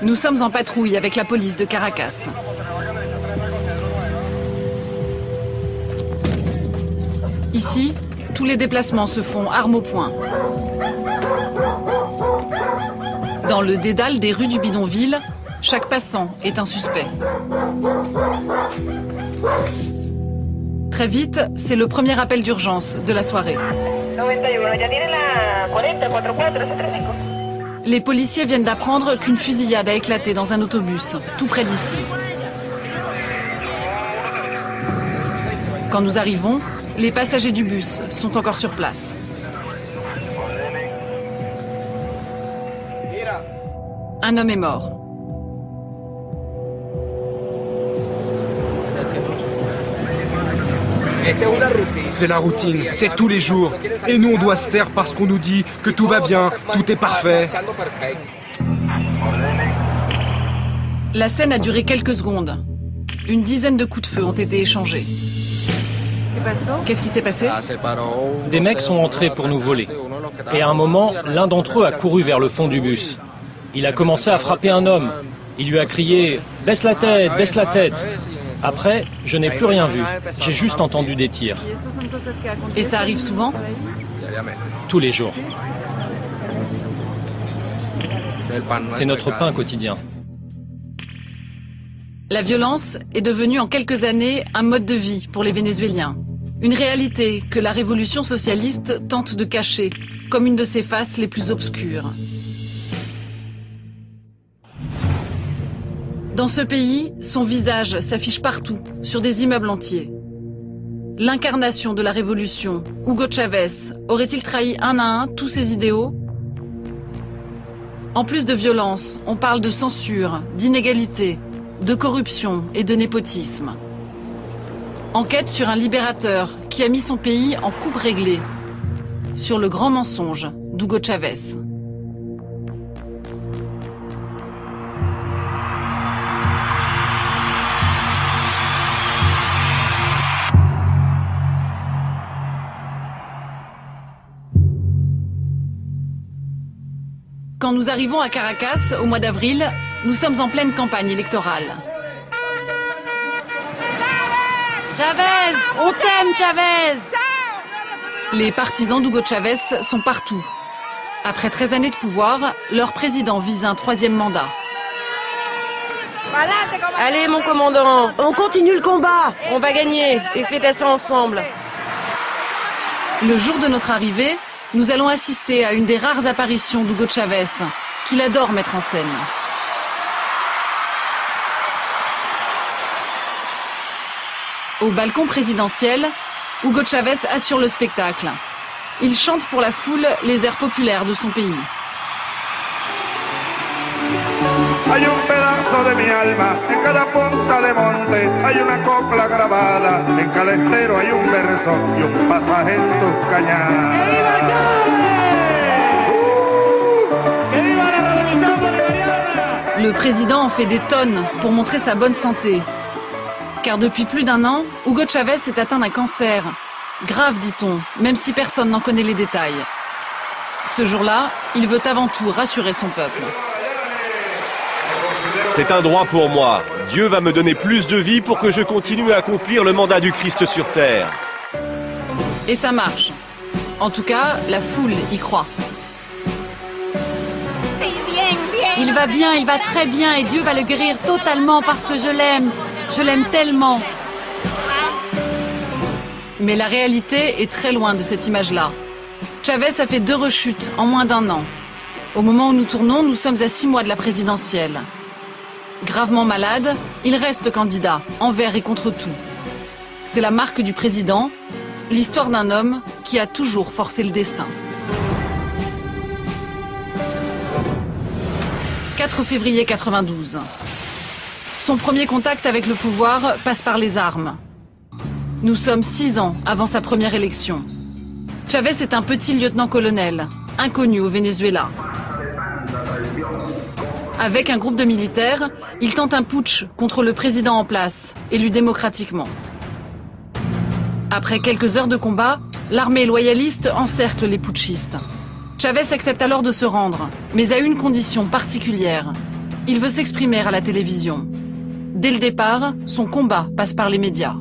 Nous sommes en patrouille avec la police de Caracas. Ici, tous les déplacements se font armes au poing. Dans le dédale des rues du bidonville, chaque passant est un suspect. Très vite, c'est le premier appel d'urgence de la soirée. Les policiers viennent d'apprendre qu'une fusillade a éclaté dans un autobus, tout près d'ici. Quand nous arrivons, les passagers du bus sont encore sur place. Un homme est mort. C'est la routine, c'est tous les jours. Et nous, on doit se taire parce qu'on nous dit que tout va bien, tout est parfait. La scène a duré quelques secondes. Une dizaine de coups de feu ont été échangés. Qu'est-ce qui s'est passé? Des mecs sont entrés pour nous voler. Et à un moment, l'un d'entre eux a couru vers le fond du bus. Il a commencé à frapper un homme. Il lui a crié « Baisse la tête, baisse la tête !» Après, je n'ai plus rien vu. J'ai juste entendu des tirs. Et ça arrive souvent? Tous les jours. C'est notre pain quotidien. La violence est devenue en quelques années un mode de vie pour les Vénézuéliens. Une réalité que la révolution socialiste tente de cacher, comme une de ses faces les plus obscures. Dans ce pays, son visage s'affiche partout, sur des immeubles entiers. L'incarnation de la révolution, Hugo Chavez, aurait-il trahi un à un tous ses idéaux? En plus de violence, on parle de censure, d'inégalité, de corruption et de népotisme. Enquête sur un libérateur qui a mis son pays en coupe réglée. Sur le grand mensonge d'Hugo Chavez. Quand nous arrivons à Caracas, au mois d'avril, nous sommes en pleine campagne électorale. Chavez! On t'aime, Chavez! Les partisans d'Hugo Chavez sont partout. Après 13 années de pouvoir, leur président vise un 3e mandat. Allez, mon commandant! On continue le combat! On va gagner et fêter ça ensemble. Le jour de notre arrivée, nous allons assister à une des rares apparitions d'Hugo Chavez, qu'il adore mettre en scène. Au balcon présidentiel, Hugo Chavez assure le spectacle. Il chante pour la foule les airs populaires de son pays. Hay un pedazo de mi alma, en cada punta de monte hay una copla grabada, en cada estero hay un verso y un pasaje en tus cañadas. Le président en fait des tonnes pour montrer sa bonne santé. Car depuis plus d'1 an, Hugo Chavez est atteint d'un cancer. Grave, dit-on, même si personne n'en connaît les détails. Ce jour-là, il veut avant tout rassurer son peuple. C'est un droit pour moi. Dieu va me donner plus de vie pour que je continue à accomplir le mandat du Christ sur terre. Et ça marche. En tout cas, la foule y croit. Il va bien, il va très bien et Dieu va le guérir totalement parce que je l'aime. Je l'aime tellement. Mais la réalité est très loin de cette image-là. Chavez a fait 2 rechutes en moins d'1 an. Au moment où nous tournons, nous sommes à 6 mois de la présidentielle. Gravement malade, il reste candidat, envers et contre tout. C'est la marque du président, l'histoire d'un homme qui a toujours forcé le destin. 4 février 92. Son premier contact avec le pouvoir passe par les armes. Nous sommes 6 ans avant sa première élection. Chavez est un petit lieutenant-colonel, inconnu au Venezuela. Avec un groupe de militaires, il tente un putsch contre le président en place, élu démocratiquement. Après quelques heures de combat, l'armée loyaliste encercle les putschistes. Chavez accepte alors de se rendre, mais à une condition particulière. Il veut s'exprimer à la télévision. Dès le départ, son combat passe par les médias.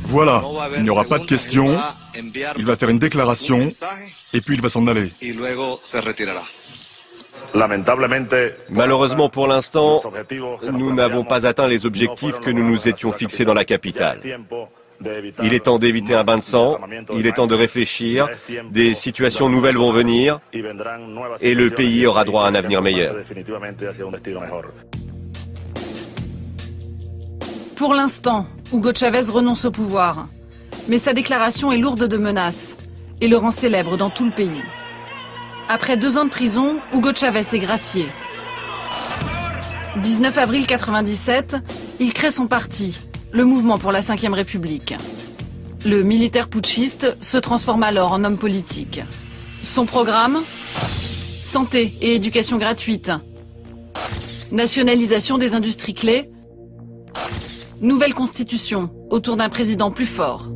Voilà, il n'y aura pas de questions, il va faire une déclaration, et puis il va s'en aller. Malheureusement pour l'instant, nous n'avons pas atteint les objectifs que nous nous étions fixés dans la capitale. Il est temps d'éviter un bain de sang, il est temps de réfléchir, des situations nouvelles vont venir, et le pays aura droit à un avenir meilleur. Pour l'instant, Hugo Chavez renonce au pouvoir. Mais sa déclaration est lourde de menaces et le rend célèbre dans tout le pays. Après 2 ans de prison, Hugo Chavez est gracié. 19 avril 1997, il crée son parti, le Mouvement pour la Ve République. Le militaire putschiste se transforme alors en homme politique. Son programme ? Santé et éducation gratuite. Nationalisation des industries clés. Nouvelle constitution, autour d'un président plus fort.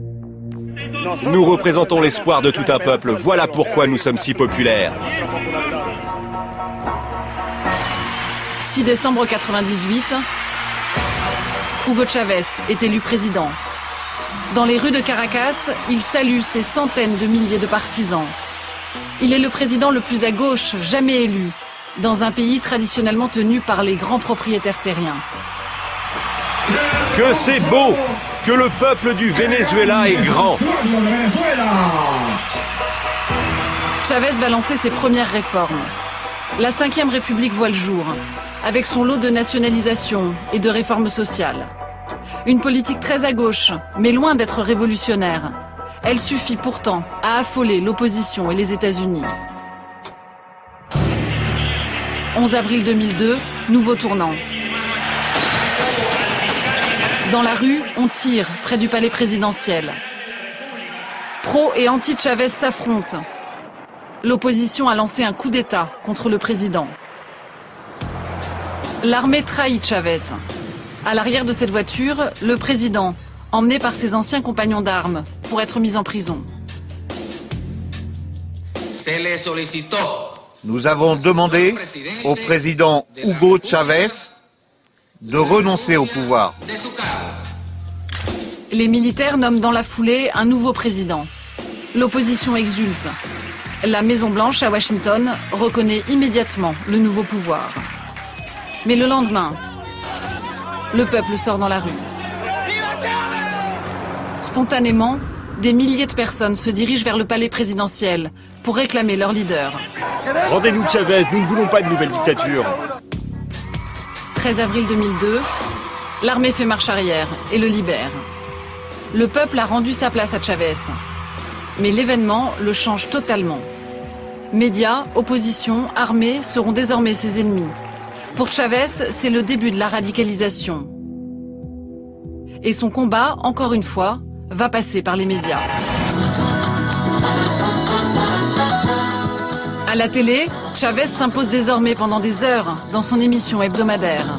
Nous représentons l'espoir de tout un peuple, voilà pourquoi nous sommes si populaires. 6 décembre 1998, Hugo Chavez est élu président. Dans les rues de Caracas, il salue ses centaines de milliers de partisans. Il est le président le plus à gauche jamais élu, dans un pays traditionnellement tenu par les grands propriétaires terriens. Que c'est beau! Que le peuple du Venezuela est grand! Chavez va lancer ses premières réformes. La Ve République voit le jour, avec son lot de nationalisation et de réformes sociales. Une politique très à gauche, mais loin d'être révolutionnaire. Elle suffit pourtant à affoler l'opposition et les États-Unis. 11 avril 2002, nouveau tournant. Dans la rue, on tire près du palais présidentiel. Pro et anti-Chavez s'affrontent. L'opposition a lancé un coup d'État contre le président. L'armée trahit Chavez. À l'arrière de cette voiture, le président, emmené par ses anciens compagnons d'armes, pour être mis en prison. Nous avons demandé au président Hugo Chavez de renoncer au pouvoir. Les militaires nomment dans la foulée un nouveau président. L'opposition exulte. La Maison-Blanche à Washington reconnaît immédiatement le nouveau pouvoir. Mais le lendemain, le peuple sort dans la rue. Spontanément, des milliers de personnes se dirigent vers le palais présidentiel pour réclamer leur leader. Rendez-nous Chavez, nous ne voulons pas de nouvelle dictature. 13 avril 2002, l'armée fait marche arrière et le libère. Le peuple a rendu sa place à Chavez. Mais l'événement le change totalement. Médias, opposition, armée seront désormais ses ennemis. Pour Chavez, c'est le début de la radicalisation. Et son combat, encore une fois, va passer par les médias. À la télé, Chavez s'impose désormais pendant des heures dans son émission hebdomadaire.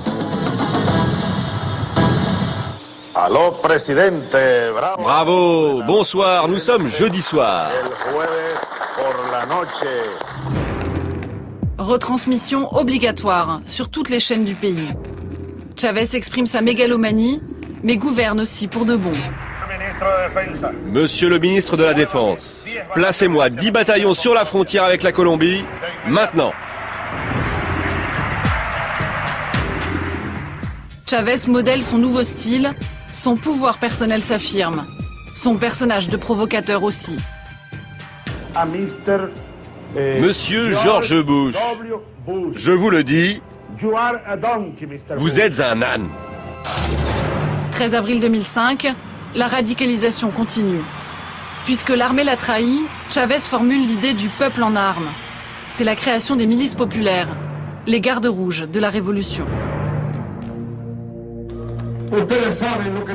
Allo, presidente, bravo. Bravo, bonsoir, nous sommes jeudi soir. Retransmission obligatoire sur toutes les chaînes du pays. Chavez exprime sa mégalomanie, mais gouverne aussi pour de bon. Monsieur le ministre de la Défense, placez-moi 10 bataillons sur la frontière avec la Colombie, maintenant. Chavez modèle son nouveau style, son pouvoir personnel s'affirme, son personnage de provocateur aussi. Monsieur George Bush, je vous le dis, vous êtes un âne. 13 avril 2005, la radicalisation continue. Puisque l'armée l'a trahi, Chavez formule l'idée du peuple en armes. C'est la création des milices populaires, les gardes rouges de la Révolution.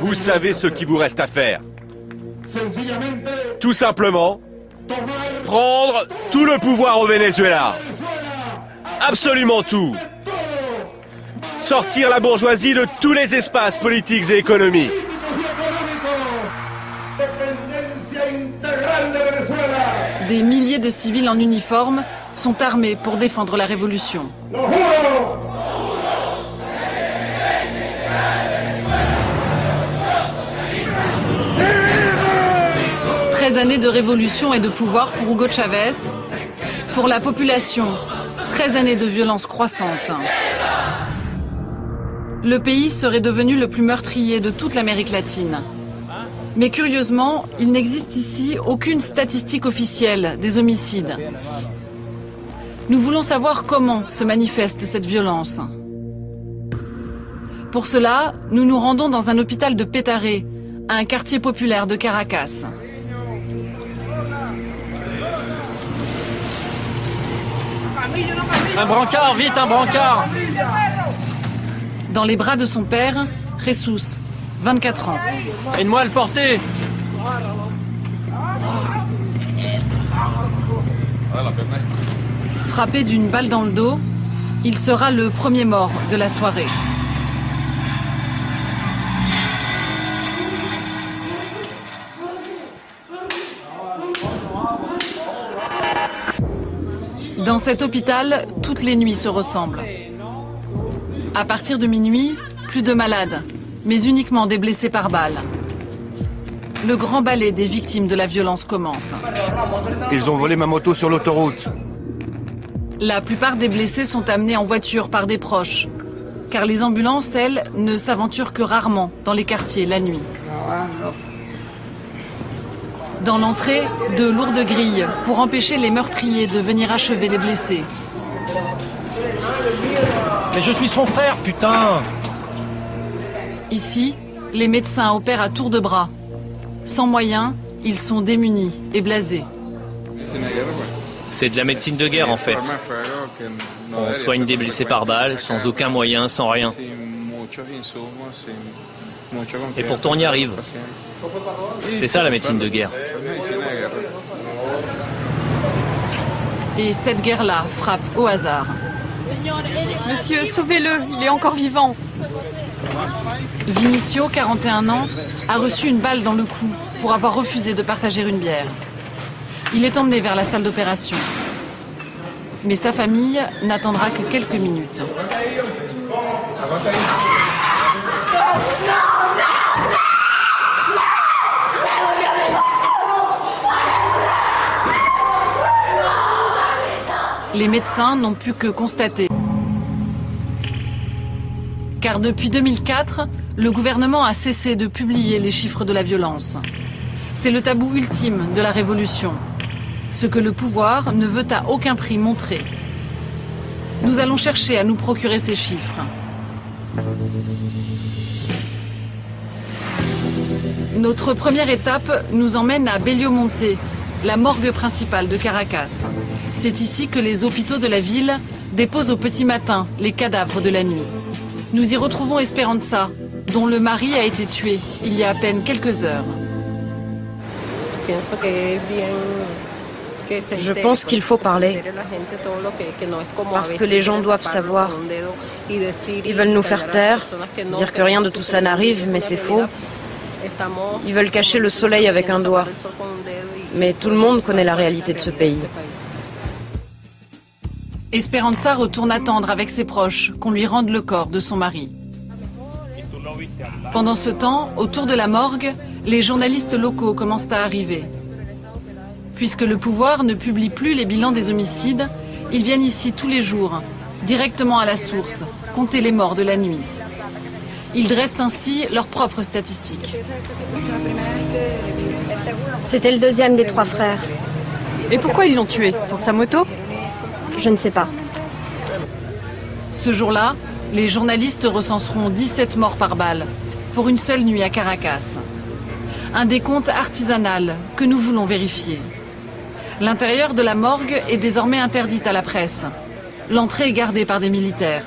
Vous savez ce qu'il vous reste à faire. Tout simplement, prendre tout le pouvoir au Venezuela. Absolument tout. Sortir la bourgeoisie de tous les espaces politiques et économiques. Des milliers de civils en uniforme sont armés pour défendre la révolution. 13 années de révolution et de pouvoir pour Hugo Chavez. Pour la population, 13 années de violence croissante. Le pays serait devenu le plus meurtrier de toute l'Amérique latine. Mais curieusement, il n'existe ici aucune statistique officielle des homicides. Nous voulons savoir comment se manifeste cette violence. Pour cela, nous nous rendons dans un hôpital de Petare, un quartier populaire de Caracas. Un brancard, vite, un brancard! Dans les bras de son père, Jesus, 24 ans. Aide-moi à le porter! Frappé d'une balle dans le dos, il sera le premier mort de la soirée. Dans cet hôpital, toutes les nuits se ressemblent. À partir de minuit, plus de malades, mais uniquement des blessés par balle. Le grand ballet des victimes de la violence commence. Ils ont volé ma moto sur l'autoroute. La plupart des blessés sont amenés en voiture par des proches, car les ambulances, elles, ne s'aventurent que rarement dans les quartiers la nuit. Dans l'entrée, de lourdes grilles pour empêcher les meurtriers de venir achever les blessés. Mais je suis son frère, putain! Ici, les médecins opèrent à tour de bras. Sans moyens, ils sont démunis et blasés. C'est de la médecine de guerre en fait. On soigne des blessés par balle, sans aucun moyen, sans rien. Et pourtant on y arrive. C'est ça la médecine de guerre. Et cette guerre-là frappe au hasard. Monsieur, sauvez-le, il est encore vivant. Vinicio, 41 ans, a reçu une balle dans le cou pour avoir refusé de partager une bière. Il est emmené vers la salle d'opération. Mais sa famille n'attendra que quelques minutes. Les médecins n'ont pu que constater. Car depuis 2004, le gouvernement a cessé de publier les chiffres de la violence. C'est le tabou ultime de la révolution. Ce que le pouvoir ne veut à aucun prix montrer. Nous allons chercher à nous procurer ces chiffres. Notre première étape nous emmène à Bellomonte, la morgue principale de Caracas. C'est ici que les hôpitaux de la ville déposent au petit matin les cadavres de la nuit. Nous y retrouvons Esperanza, dont le mari a été tué il y a à peine quelques heures. Je pense qu'il faut parler. Parce que les gens doivent savoir. Ils veulent nous faire taire, dire que rien de tout cela n'arrive, mais c'est faux. Ils veulent cacher le soleil avec un doigt. Mais tout le monde connaît la réalité de ce pays. Esperanza retourne attendre avec ses proches qu'on lui rende le corps de son mari. Pendant ce temps, autour de la morgue, les journalistes locaux commencent à arriver. Puisque le pouvoir ne publie plus les bilans des homicides, ils viennent ici tous les jours, directement à la source, compter les morts de la nuit. Ils dressent ainsi leurs propres statistiques. C'était le deuxième des 3 frères. Et pourquoi ils l'ont tué? Pour sa moto? Je ne sais pas. Ce jour-là, les journalistes recenseront 17 morts par balle, pour une seule nuit à Caracas. Un décompte artisanal que nous voulons vérifier. L'intérieur de la morgue est désormais interdit à la presse. L'entrée est gardée par des militaires.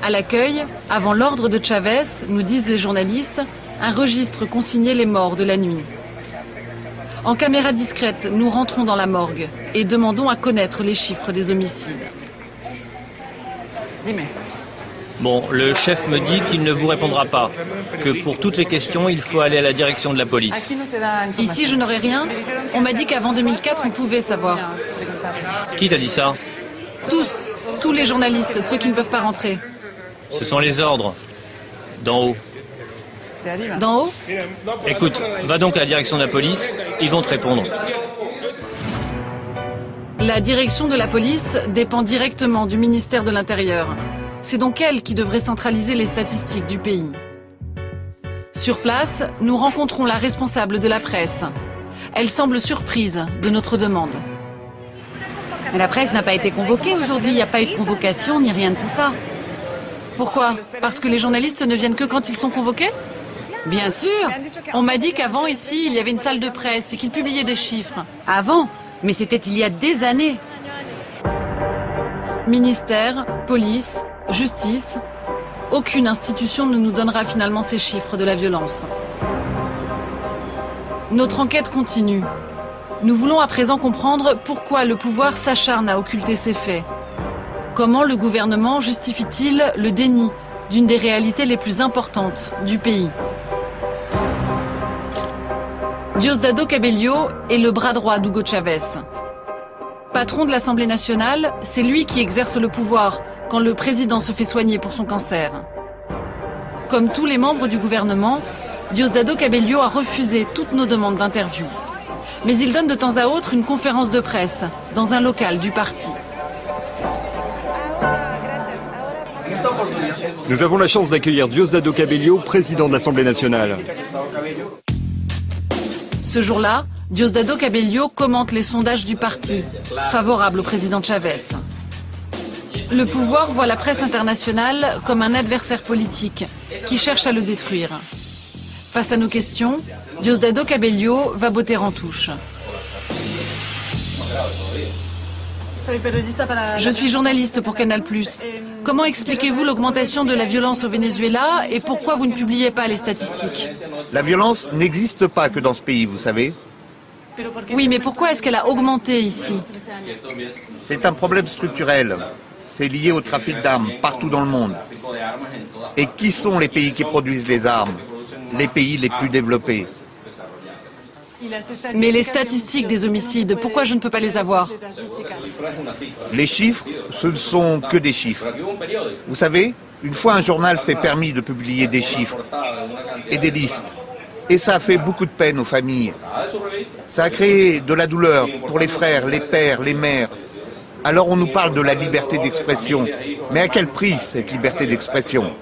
À l'accueil, avant l'ordre de Chavez, nous disent les journalistes, un registre consignait les morts de la nuit. En caméra discrète, nous rentrons dans la morgue et demandons à connaître les chiffres des homicides. Bon, le chef me dit qu'il ne vous répondra pas, que pour toutes les questions, il faut aller à la direction de la police. Ici, je n'aurai rien. On m'a dit qu'avant 2004, on pouvait savoir. Qui t'a dit ça? Tous les journalistes, ceux qui ne peuvent pas rentrer. Ce sont les ordres, d'en haut. D'en haut? Écoute, va donc à la direction de la police, ils vont te répondre. La direction de la police dépend directement du ministère de l'Intérieur. C'est donc elle qui devrait centraliser les statistiques du pays. Sur place, nous rencontrons la responsable de la presse. Elle semble surprise de notre demande. Mais la presse n'a pas été convoquée aujourd'hui, il n'y a pas eu de convocation ni rien de tout ça. Pourquoi? Parce que les journalistes ne viennent que quand ils sont convoqués? Bien sûr. On m'a dit qu'avant, ici, il y avait une salle de presse et qu'ils publiaient des chiffres. Avant? Mais c'était il y a des années. Ministère, police, justice, aucune institution ne nous donnera finalement ces chiffres de la violence. Notre enquête continue. Nous voulons à présent comprendre pourquoi le pouvoir s'acharne à occulter ces faits. Comment le gouvernement justifie-t-il le déni d'une des réalités les plus importantes du pays? Diosdado Cabello est le bras droit d'Hugo Chavez. Patron de l'Assemblée nationale, c'est lui qui exerce le pouvoir quand le président se fait soigner pour son cancer. Comme tous les membres du gouvernement, Diosdado Cabello a refusé toutes nos demandes d'interview. Mais il donne de temps à autre une conférence de presse dans un local du parti. Nous avons la chance d'accueillir Diosdado Cabello, président de l'Assemblée nationale. Ce jour-là, Diosdado Cabello commente les sondages du parti, favorables au président Chavez. Le pouvoir voit la presse internationale comme un adversaire politique qui cherche à le détruire. Face à nos questions, Diosdado Cabello va botter en touche. Je suis journaliste pour Canal+. Comment expliquez-vous l'augmentation de la violence au Venezuela et pourquoi vous ne publiez pas les statistiques? La violence n'existe pas que dans ce pays, vous savez. Oui, mais pourquoi est-ce qu'elle a augmenté ici? C'est un problème structurel. C'est lié au trafic d'armes partout dans le monde. Et qui sont les pays qui produisent les armes? Les pays les plus développés. Mais les statistiques des homicides, pourquoi je ne peux pas les avoir? Les chiffres, ce ne sont que des chiffres. Vous savez, une fois un journal s'est permis de publier des chiffres et des listes. Et ça a fait beaucoup de peine aux familles. Ça a créé de la douleur pour les frères, les pères, les mères. Alors on nous parle de la liberté d'expression. Mais à quel prix cette liberté d'expression?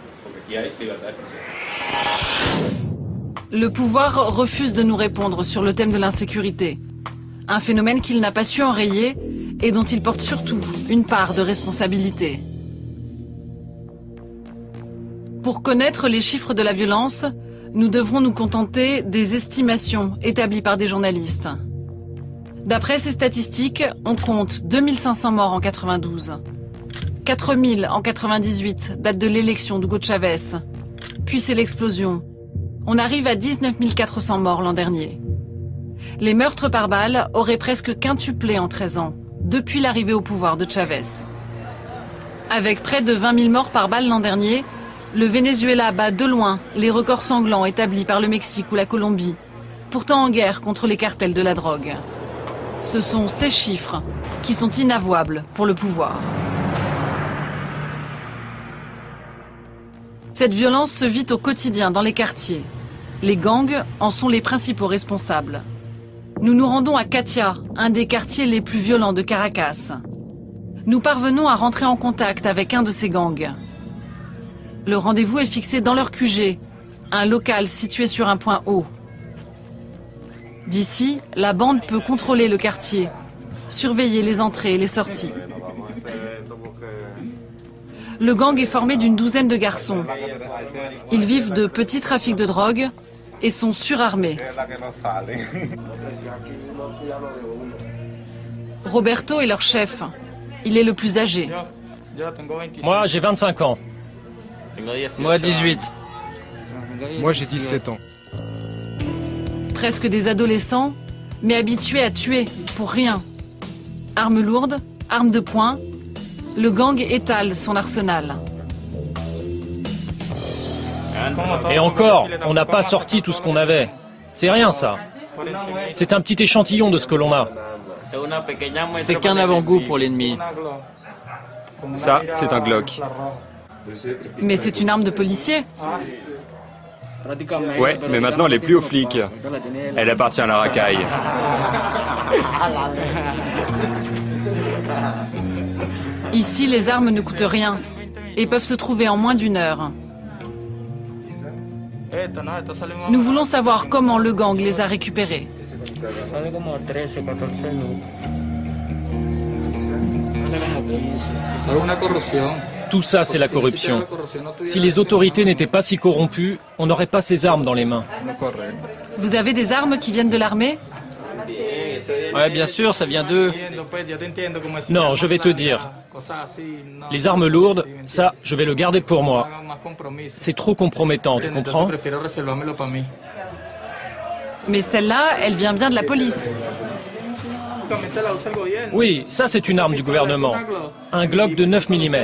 Le pouvoir refuse de nous répondre sur le thème de l'insécurité. Un phénomène qu'il n'a pas su enrayer et dont il porte surtout une part de responsabilité. Pour connaître les chiffres de la violence, nous devrons nous contenter des estimations établies par des journalistes. D'après ces statistiques, on compte 2500 morts en 92, 4000 en 98, date de l'élection d'Hugo Chavez. Puis c'est l'explosion. On arrive à 19 400 morts l'an dernier. Les meurtres par balle auraient presque quintuplé en 13 ans, depuis l'arrivée au pouvoir de Chavez. Avec près de 20 000 morts par balle l'an dernier, le Venezuela bat de loin les records sanglants établis par le Mexique ou la Colombie, pourtant en guerre contre les cartels de la drogue. Ce sont ces chiffres qui sont inavouables pour le pouvoir. Cette violence se vit au quotidien dans les quartiers. Les gangs en sont les principaux responsables. Nous nous rendons à Katia, un des quartiers les plus violents de Caracas. Nous parvenons à rentrer en contact avec un de ces gangs. Le rendez-vous est fixé dans leur QG, un local situé sur un point haut. D'ici, la bande peut contrôler le quartier, surveiller les entrées et les sorties. Le gang est formé d'une douzaine de garçons. Ils vivent de petits trafics de drogue et sont surarmés. Roberto est leur chef. Il est le plus âgé. Moi, j'ai 25 ans. Moi, 18. Moi, j'ai 17 ans. Presque des adolescents, mais habitués à tuer pour rien. Armes lourdes, armes de poing, le gang étale son arsenal. Et encore, on n'a pas sorti tout ce qu'on avait. C'est rien, ça. C'est un petit échantillon de ce que l'on a. C'est qu'un avant-goût pour l'ennemi. Ça, c'est un Glock. Mais c'est une arme de policier. Ouais, mais maintenant elle est plus aux flics. Elle appartient à la racaille. Ici, les armes ne coûtent rien et peuvent se trouver en moins d'1 heure. Nous voulons savoir comment le gang les a récupérées. Tout ça, c'est la corruption. Si les autorités n'étaient pas si corrompues, on n'aurait pas ces armes dans les mains. Vous avez des armes qui viennent de l'armée? Ouais, bien sûr, ça vient d'eux. Non, je vais te dire. Les armes lourdes, ça, je vais le garder pour moi. C'est trop compromettant, tu comprends? Mais celle-là, elle vient bien de la police. Oui, ça c'est une arme du gouvernement. Un Glock de 9 mm.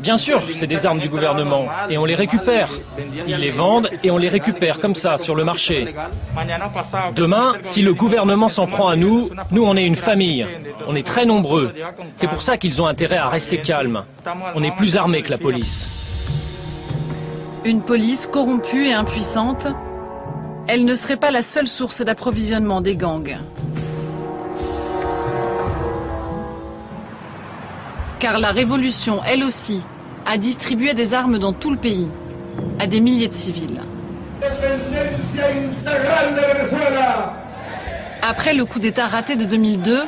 Bien sûr, c'est des armes du gouvernement. Et on les récupère. Ils les vendent et on les récupère comme ça, sur le marché. Demain, si le gouvernement s'en prend à nous, nous on est une famille. On est très nombreux. C'est pour ça qu'ils ont intérêt à rester calmes. On est plus armés que la police. Une police corrompue et impuissante, elle ne serait pas la seule source d'approvisionnement des gangs. Car la révolution, elle aussi, a distribué des armes dans tout le pays, à des milliers de civils. Après le coup d'État raté de 2002,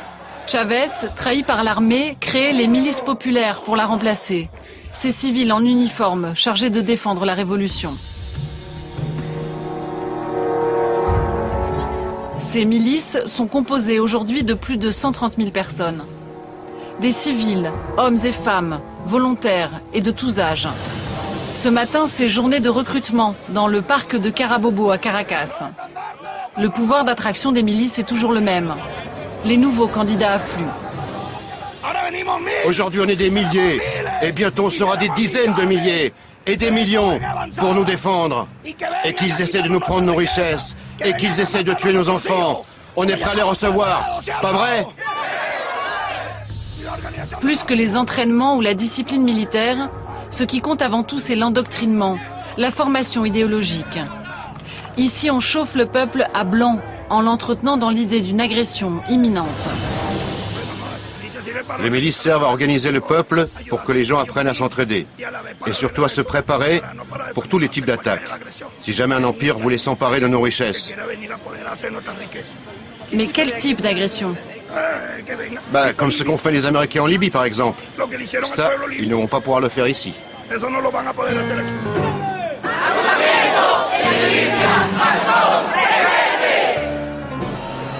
Chavez, trahi par l'armée, créait les milices populaires pour la remplacer. Ces civils en uniforme, chargés de défendre la révolution. Ces milices sont composées aujourd'hui de plus de 130 000 personnes. Des civils, hommes et femmes, volontaires et de tous âges. Ce matin, c'est journée de recrutement dans le parc de Carabobo à Caracas. Le pouvoir d'attraction des milices est toujours le même. Les nouveaux candidats affluent. Aujourd'hui, on est des milliers, et bientôt on sera des dizaines de milliers, et des millions, pour nous défendre. Et qu'ils essaient de nous prendre nos richesses, et qu'ils essaient de tuer nos enfants. On est prêt à les recevoir, pas vrai ? Plus que les entraînements ou la discipline militaire, ce qui compte avant tout, c'est l'endoctrinement, la formation idéologique. Ici, on chauffe le peuple à blanc, en l'entretenant dans l'idée d'une agression imminente. Les milices servent à organiser le peuple pour que les gens apprennent à s'entraider. Et surtout à se préparer pour tous les types d'attaques. Si jamais un empire voulait s'emparer de nos richesses. Mais quel type d'agression ? Comme ce qu'ont fait les Américains en Libye, par exemple. Ça, ils ne vont pas pouvoir le faire ici.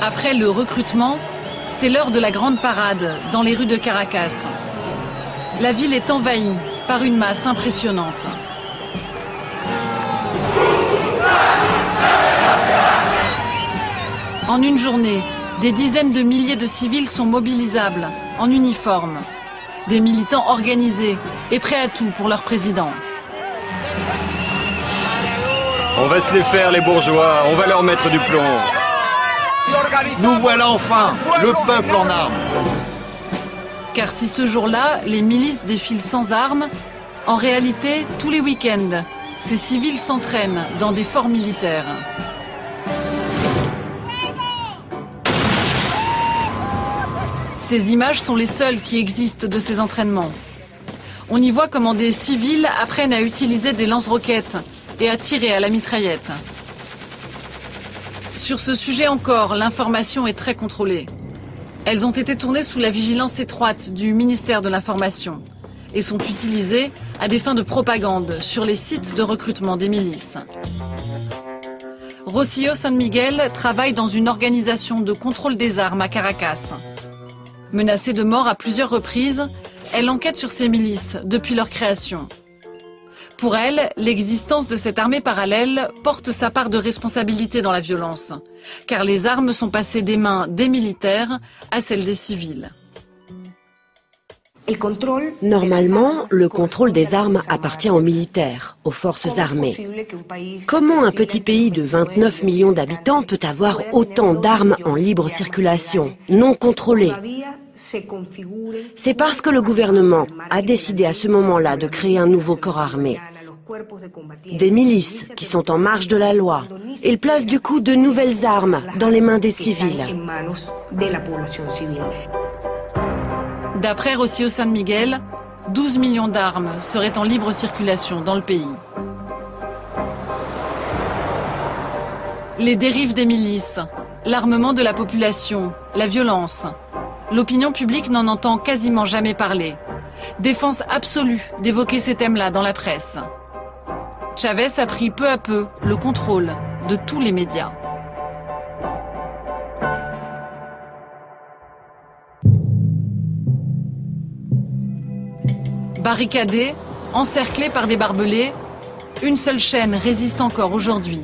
Après le recrutement, c'est l'heure de la grande parade dans les rues de Caracas. La ville est envahie par une masse impressionnante. En une journée, des dizaines de milliers de civils sont mobilisables, en uniforme. Des militants organisés et prêts à tout pour leur président. On va se les faire, les bourgeois. On va leur mettre du plomb. Nous voilà enfin, le peuple en armes. Car si ce jour-là, les milices défilent sans armes, en réalité, tous les week-ends, ces civils s'entraînent dans des forts militaires. Ces images sont les seules qui existent de ces entraînements. On y voit comment des civils apprennent à utiliser des lance-roquettes et à tirer à la mitraillette. Sur ce sujet encore, l'information est très contrôlée. Elles ont été tournées sous la vigilance étroite du ministère de l'Information et sont utilisées à des fins de propagande sur les sites de recrutement des milices. Rocio San Miguel travaille dans une organisation de contrôle des armes à Caracas. Menacée de mort à plusieurs reprises, elle enquête sur ces milices depuis leur création. Pour elle, l'existence de cette armée parallèle porte sa part de responsabilité dans la violence, car les armes sont passées des mains des militaires à celles des civils. Normalement, le contrôle des armes appartient aux militaires, aux forces armées. Comment un petit pays de 29 millions d'habitants peut avoir autant d'armes en libre circulation, non contrôlées? C'est parce que le gouvernement a décidé à ce moment-là de créer un nouveau corps armé. Des milices qui sont en marge de la loi. Ils placent du coup de nouvelles armes dans les mains des civils. D'après Rocío San Miguel, 12 millions d'armes seraient en libre circulation dans le pays. Les dérives des milices, l'armement de la population, la violence. L'opinion publique n'en entend quasiment jamais parler. Défense absolue d'évoquer ces thèmes-là dans la presse. Chávez a pris peu à peu le contrôle de tous les médias. Barricadés, encerclés par des barbelés, une seule chaîne résiste encore aujourd'hui.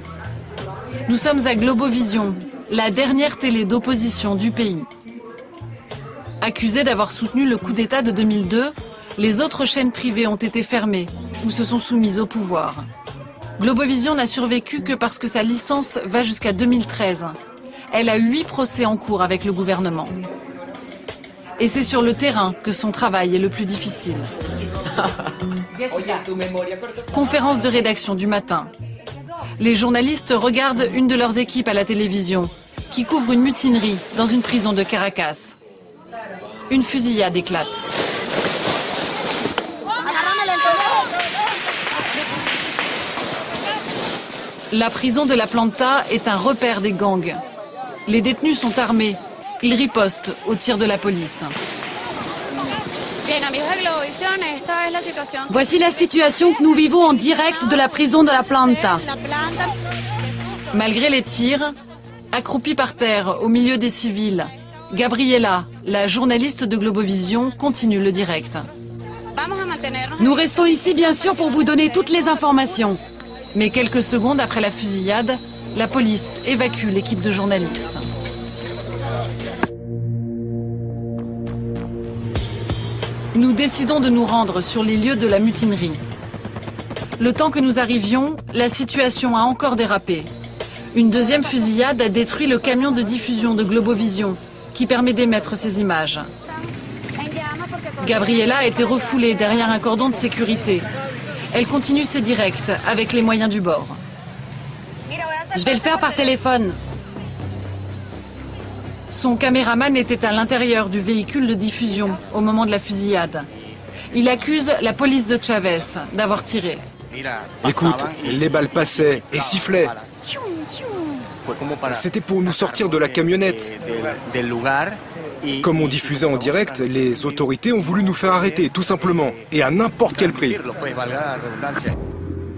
Nous sommes à Globovision, la dernière télé d'opposition du pays. Accusée d'avoir soutenu le coup d'État de 2002, les autres chaînes privées ont été fermées ou se sont soumises au pouvoir. Globovision n'a survécu que parce que sa licence va jusqu'à 2013. Elle a 8 procès en cours avec le gouvernement. Et c'est sur le terrain que son travail est le plus difficile. Conférence de rédaction du matin. Les journalistes regardent une de leurs équipes à la télévision, qui couvre une mutinerie dans une prison de Caracas. Une fusillade éclate. La prison de la Planta est un repère des gangs. Les détenus sont armés. Ils ripostent aux tirs de la police. Voici la situation que nous vivons en direct de la prison de la Planta. Malgré les tirs, accroupie par terre au milieu des civils, Gabriela, la journaliste de Globovision, continue le direct. Nous restons ici bien sûr pour vous donner toutes les informations. Mais quelques secondes après la fusillade, la police évacue l'équipe de journalistes. Nous décidons de nous rendre sur les lieux de la mutinerie. Le temps que nous arrivions, la situation a encore dérapé. Une deuxième fusillade a détruit le camion de diffusion de Globovision, qui permet d'émettre ces images. Gabriela a été refoulée derrière un cordon de sécurité. Elle continue ses directs avec les moyens du bord. Je vais le faire par téléphone. Son caméraman était à l'intérieur du véhicule de diffusion au moment de la fusillade. Il accuse la police de Chávez d'avoir tiré. Écoute, les balles passaient et sifflaient. C'était pour nous sortir de la camionnette. Comme on diffusait en direct, les autorités ont voulu nous faire arrêter, tout simplement, et à n'importe quel prix.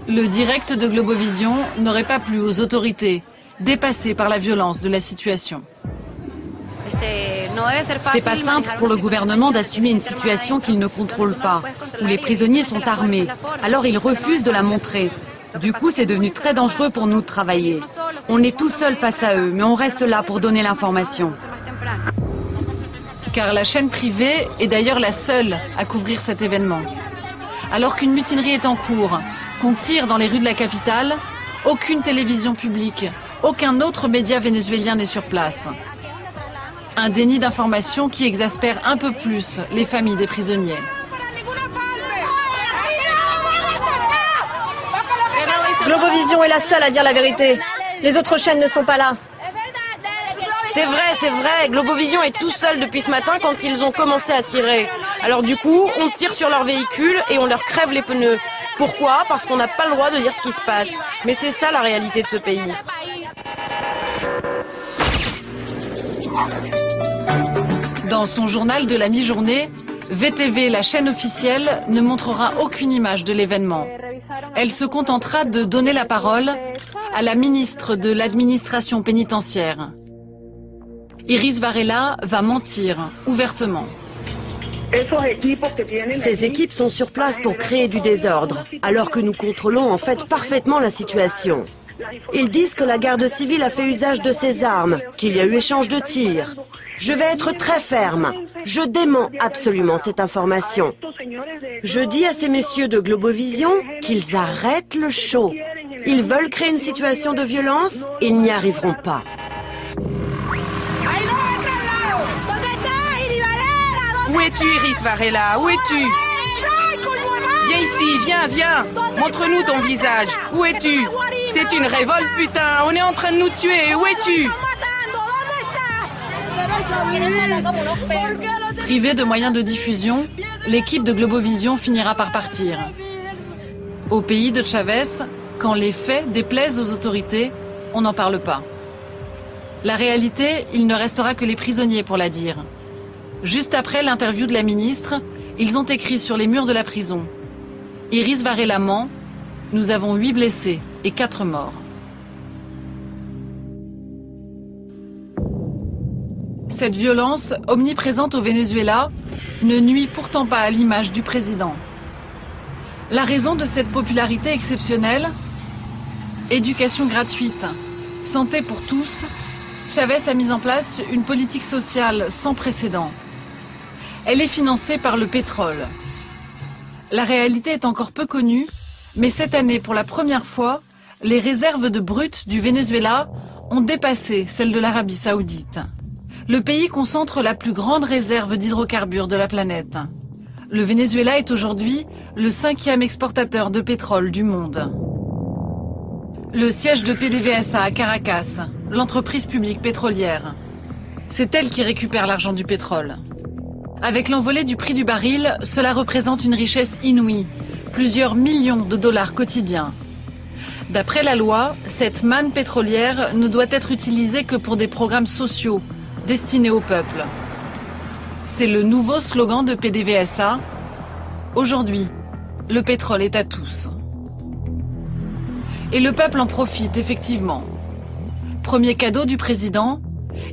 Le direct de Globovision n'aurait pas plu aux autorités, dépassées par la violence de la situation. C'est pas simple pour le gouvernement d'assumer une situation qu'il ne contrôle pas, où les prisonniers sont armés. Alors ils refusent de la montrer. Du coup, c'est devenu très dangereux pour nous de travailler. On est tout seul face à eux, mais on reste là pour donner l'information. Car la chaîne privée est d'ailleurs la seule à couvrir cet événement. Alors qu'une mutinerie est en cours, qu'on tire dans les rues de la capitale, aucune télévision publique, aucun autre média vénézuélien n'est sur place. Un déni d'information qui exaspère un peu plus les familles des prisonniers. Globovision est la seule à dire la vérité. Les autres chaînes ne sont pas là. C'est vrai. Globovision est tout seul depuis ce matin quand ils ont commencé à tirer. Alors du coup, on tire sur leur véhicule et on leur crève les pneus. Pourquoi? Parce qu'on n'a pas le droit de dire ce qui se passe. Mais c'est ça la réalité de ce pays. Dans son journal de la mi-journée, VTV, la chaîne officielle, ne montrera aucune image de l'événement. Elle se contentera de donner la parole à la ministre de l'administration pénitentiaire. Iris Varela va mentir ouvertement. Ces équipes sont sur place pour créer du désordre, alors que nous contrôlons en fait parfaitement la situation. Ils disent que la garde civile a fait usage de ses armes, qu'il y a eu échange de tirs. Je vais être très ferme. Je dément absolument cette information. Je dis à ces messieurs de Globovision qu'ils arrêtent le show. Ils veulent créer une situation de violence, ils n'y arriveront pas. Où es-tu, Iris Varela? Où es-tu? Viens ici, viens. Montre-nous ton visage. Où es-tu? C'est une révolte, putain. On est en train de nous tuer. Où es-tu? Privée de moyens de diffusion, l'équipe de Globovision finira par partir. Au pays de Chavez, quand les faits déplaisent aux autorités, on n'en parle pas. La réalité, il ne restera que les prisonniers pour la dire. Juste après l'interview de la ministre, ils ont écrit sur les murs de la prison. Iris Varela ment, nous avons 8 blessés et 4 morts. Cette violence, omniprésente au Venezuela, ne nuit pourtant pas à l'image du président. La raison de cette popularité exceptionnelle? Éducation gratuite, santé pour tous, Chavez a mis en place une politique sociale sans précédent. Elle est financée par le pétrole. La réalité est encore peu connue, mais cette année, pour la première fois, les réserves de brut du Venezuela ont dépassé celles de l'Arabie Saoudite. Le pays concentre la plus grande réserve d'hydrocarbures de la planète. Le Venezuela est aujourd'hui le 5e exportateur de pétrole du monde. Le siège de PDVSA à Caracas, l'entreprise publique pétrolière. C'est elle qui récupère l'argent du pétrole. Avec l'envolée du prix du baril, cela représente une richesse inouïe, plusieurs millions de dollars quotidiens. D'après la loi, cette manne pétrolière ne doit être utilisée que pour des programmes sociaux, destinés au peuple. C'est le nouveau slogan de PDVSA. Aujourd'hui, le pétrole est à tous. Et le peuple en profite, effectivement. Premier cadeau du président,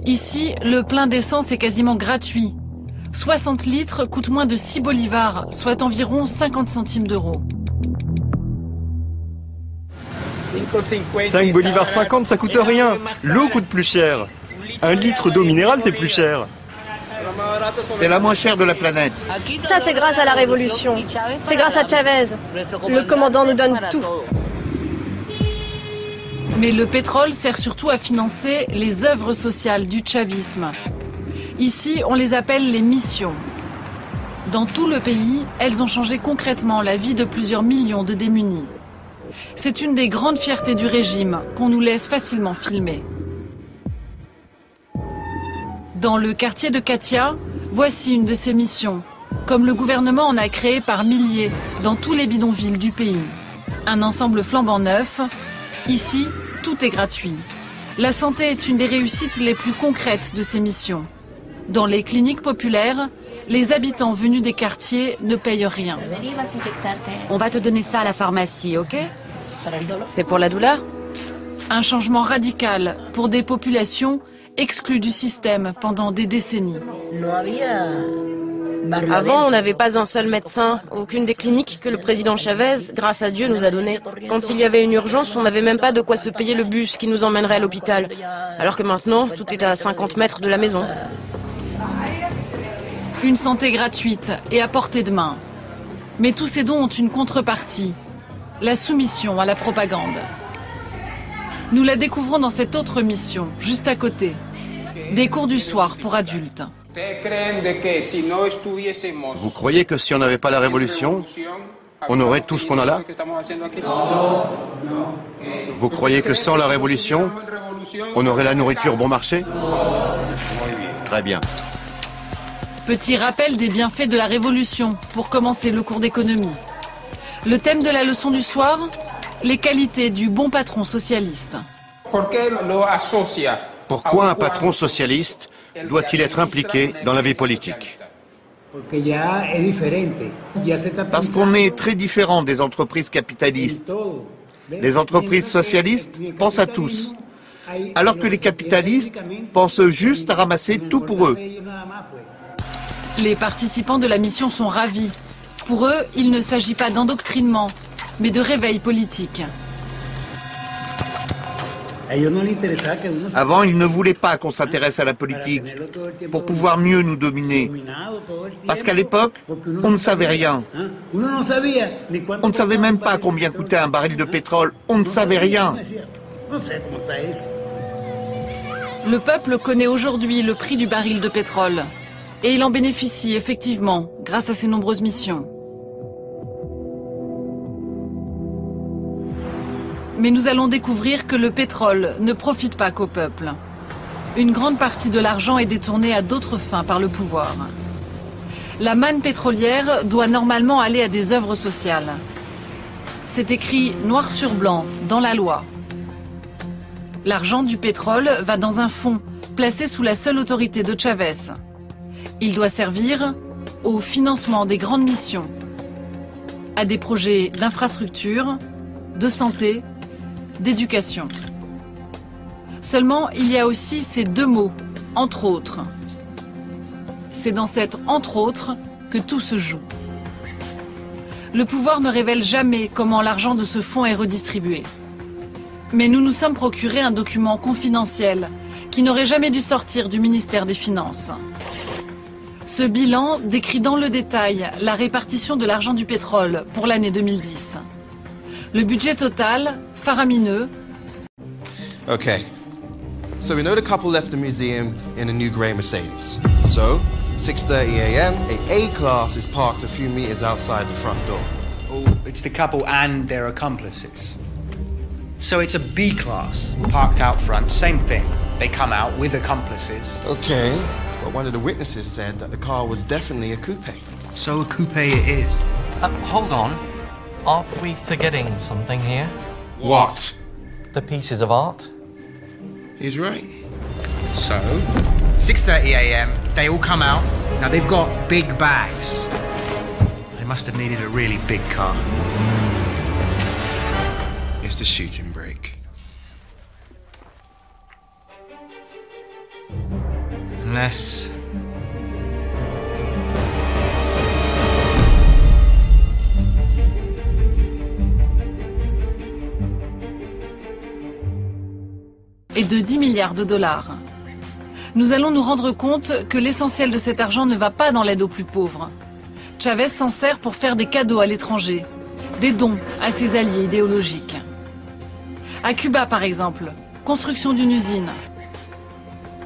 ici, le plein d'essence est quasiment gratuit. 60 litres coûtent moins de 6 bolivars, soit environ 50 centimes d'euros. 5 bolivars 50, ça coûte rien. L'eau coûte plus cher. 1 litre d'eau minérale, c'est plus cher. C'est la moins chère de la planète. Ça, c'est grâce à la révolution. C'est grâce à Chavez. Le commandant nous donne tout. Mais le pétrole sert surtout à financer les œuvres sociales du chavisme. Ici, on les appelle les missions. Dans tout le pays, elles ont changé concrètement la vie de plusieurs millions de démunis. C'est une des grandes fiertés du régime qu'on nous laisse facilement filmer. Dans le quartier de Katia, voici une de ces missions, comme le gouvernement en a créé par milliers dans tous les bidonvilles du pays. Un ensemble flambant neuf. Ici, tout est gratuit. La santé est une des réussites les plus concrètes de ces missions. Dans les cliniques populaires, les habitants venus des quartiers ne payent rien. On va te donner ça à la pharmacie, ok? C'est pour la douleur? Un changement radical pour des populations exclues du système pendant des décennies. Avant, on n'avait pas un seul médecin, aucune des cliniques que le président Chavez, grâce à Dieu, nous a données. Quand il y avait une urgence, on n'avait même pas de quoi se payer le bus qui nous emmènerait à l'hôpital. Alors que maintenant, tout est à 50 mètres de la maison. Une santé gratuite et à portée de main. Mais tous ces dons ont une contrepartie, la soumission à la propagande. Nous la découvrons dans cette autre mission, juste à côté. Des cours du soir pour adultes. Vous croyez que si on n'avait pas la révolution, on aurait tout ce qu'on a là? Vous croyez que sans la révolution, on aurait la nourriture bon marché? Très bien. Petit rappel des bienfaits de la révolution pour commencer le cours d'économie. Le thème de la leçon du soir, les qualités du bon patron socialiste. Pourquoi un patron socialiste doit-il être impliqué dans la vie politique? Parce qu'on est très différent des entreprises capitalistes. Les entreprises socialistes pensent à tous, alors que les capitalistes pensent juste à ramasser tout pour eux. Les participants de la mission sont ravis. Pour eux, il ne s'agit pas d'endoctrinement, mais de réveil politique. Avant, ils ne voulaient pas qu'on s'intéresse à la politique pour pouvoir mieux nous dominer. Parce qu'à l'époque, on ne savait rien. On ne savait même pas combien coûtait un baril de pétrole. On ne savait rien. Le peuple connaît aujourd'hui le prix du baril de pétrole. Et il en bénéficie effectivement grâce à ses nombreuses missions. Mais nous allons découvrir que le pétrole ne profite pas qu'au peuple. Une grande partie de l'argent est détournée à d'autres fins par le pouvoir. La manne pétrolière doit normalement aller à des œuvres sociales. C'est écrit noir sur blanc dans la loi. L'argent du pétrole va dans un fonds placé sous la seule autorité de Chávez. Il doit servir au financement des grandes missions, à des projets d'infrastructure, de santé, d'éducation. Seulement, il y a aussi ces deux mots, entre autres. C'est dans cet « entre autres » que tout se joue. Le pouvoir ne révèle jamais comment l'argent de ce fonds est redistribué. Mais nous nous sommes procuré un document confidentiel qui n'aurait jamais dû sortir du ministère des Finances. Ce bilan décrit dans le détail la répartition de l'argent du pétrole pour l'année 2010. Le budget total, faramineux. Okay, so we know the couple left the museum in a new grey Mercedes. So, 6:30 a.m., a A-class is parked a few meters outside the front door. Oh, it's the couple and their accomplices. So it's a B-class, parked out front, same thing. They come out with accomplices. Okay, but one of the witnesses said that the car was definitely a coupe. So a coupe it is. Hold on. Aren't we forgetting something here? What? The pieces of art? He's right. So, 6:30 a.m., they all come out. Now they've got big bags. They must have needed a really big car. It's the shooting break. Unless... et de 10 milliards de dollars. Nous allons nous rendre compte que l'essentiel de cet argent ne va pas dans l'aide aux plus pauvres. Chávez s'en sert pour faire des cadeaux à l'étranger, des dons à ses alliés idéologiques. À Cuba, par exemple, construction d'une usine,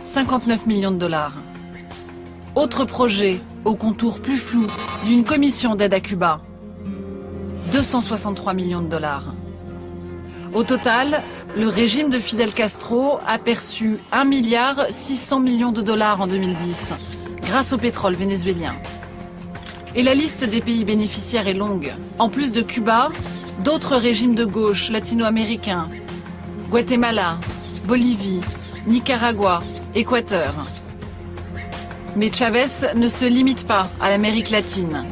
59 millions de dollars. Autre projet, au contour plus flou, d'une commission d'aide à Cuba, 263 millions de dollars. Au total, le régime de Fidel Castro a perçu 1,6 milliard de dollars en 2010, grâce au pétrole vénézuélien. Et la liste des pays bénéficiaires est longue. En plus de Cuba, d'autres régimes de gauche latino-américains, Guatemala, Bolivie, Nicaragua, Équateur. Mais Chávez ne se limite pas à l'Amérique latine.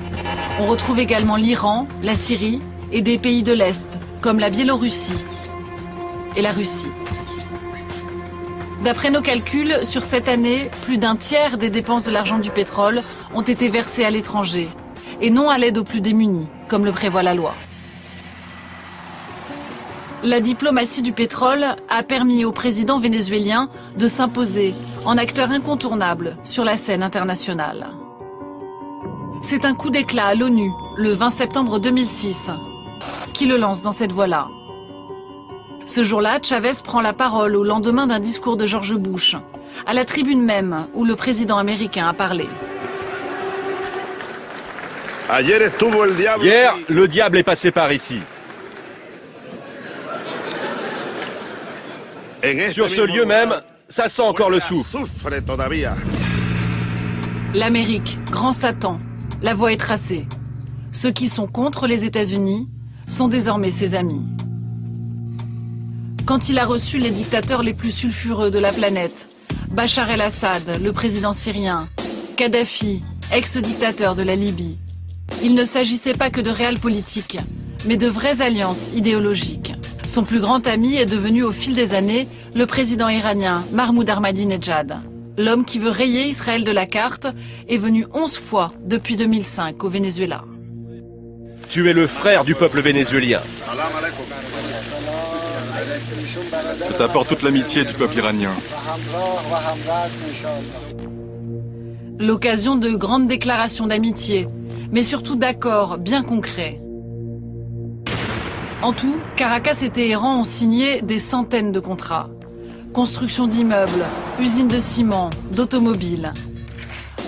On retrouve également l'Iran, la Syrie et des pays de l'Est, comme la Biélorussie et la Russie. D'après nos calculs, sur cette année, plus d'un tiers des dépenses de l'argent du pétrole ont été versées à l'étranger, et non à l'aide aux plus démunis, comme le prévoit la loi. La diplomatie du pétrole a permis au président vénézuélien de s'imposer en acteur incontournable sur la scène internationale. C'est un coup d'éclat à l'ONU, le 20 septembre 2006, qui le lance dans cette voie-là. Ce jour-là, Chávez prend la parole au lendemain d'un discours de George Bush, à la tribune même où le président américain a parlé. Hier, le diable est passé par ici. Sur ce lieu même, ça sent encore le souffle. L'Amérique, grand Satan, la voie est tracée. Ceux qui sont contre les États-Unis sont désormais ses amis. Quand il a reçu les dictateurs les plus sulfureux de la planète, Bachar el-Assad, le président syrien, Kadhafi, ex-dictateur de la Libye, il ne s'agissait pas que de réelle politique, mais de vraies alliances idéologiques. Son plus grand ami est devenu au fil des années le président iranien Mahmoud Ahmadinejad. L'homme qui veut rayer Israël de la carte est venu 11 fois depuis 2005 au Venezuela. Tu es le frère du peuple vénézuélien. Je t'apporte toute l'amitié du peuple iranien. L'occasion de grandes déclarations d'amitié, mais surtout d'accords bien concrets. En tout, Caracas et Téhéran ont signé des centaines de contrats. Construction d'immeubles, usines de ciment, d'automobiles.